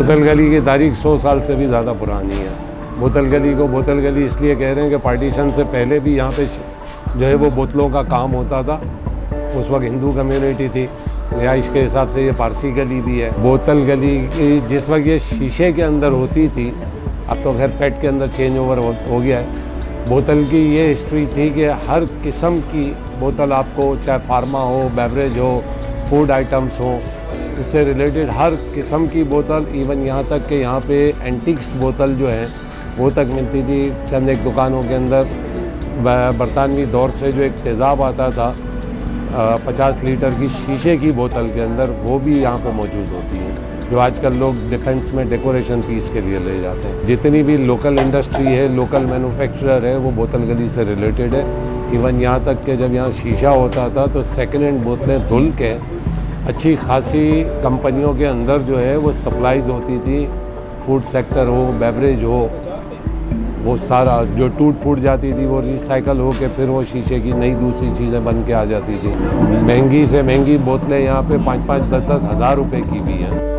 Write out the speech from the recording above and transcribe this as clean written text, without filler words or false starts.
बोतल गली की तारीख 100 साल से भी ज़्यादा पुरानी है। बोतल गली को बोतल गली इसलिए कह रहे हैं कि पार्टीशन से पहले भी यहाँ पे जो है वो बोतलों का काम होता था। उस वक्त हिंदू कम्युनिटी थी, रिहाइश के हिसाब से ये पारसी गली भी है। बोतल गली की जिस वक्त ये शीशे के अंदर होती थी, अब तो खैर पेट के अंदर चेंज ओवर हो गया है। बोतल की ये हिस्ट्री थी कि हर किस्म की बोतल आपको, चाहे फार्मा हो, बेवरेज हो, फूड आइटम्स हो, उससे रिलेटेड हर किस्म की बोतल, इवन यहाँ तक कि यहाँ पे एंटीक्स बोतल जो है वो तक मिलती थी। चंद एक दुकानों के अंदर बरतानवी दौर से जो एक तेज़ाब आता था 50 लीटर की शीशे की बोतल के अंदर, वो भी यहाँ पे मौजूद होती है, जो आजकल लोग डिफेंस में डेकोरेशन पीस के लिए ले जाते हैं। जितनी भी लोकल इंडस्ट्री है, लोकल मैन्युफैक्चरर है, वो बोतल गली से रिलेटेड है। इवन यहाँ तक कि जब यहाँ शीशा होता था तो सेकेंड हैंड बोतलें धुल के अच्छी खासी कंपनियों के अंदर जो है वो सप्लाईज होती थी। फूड सेक्टर हो, बेवरेज हो, वो सारा जो टूट फूट जाती थी वो रिसाइकल हो के फिर वो शीशे की नई दूसरी चीज़ें बन के आ जाती थी। महंगी से महंगी बोतलें यहाँ पे 5-5, 10-10 हज़ार रुपए की भी हैं।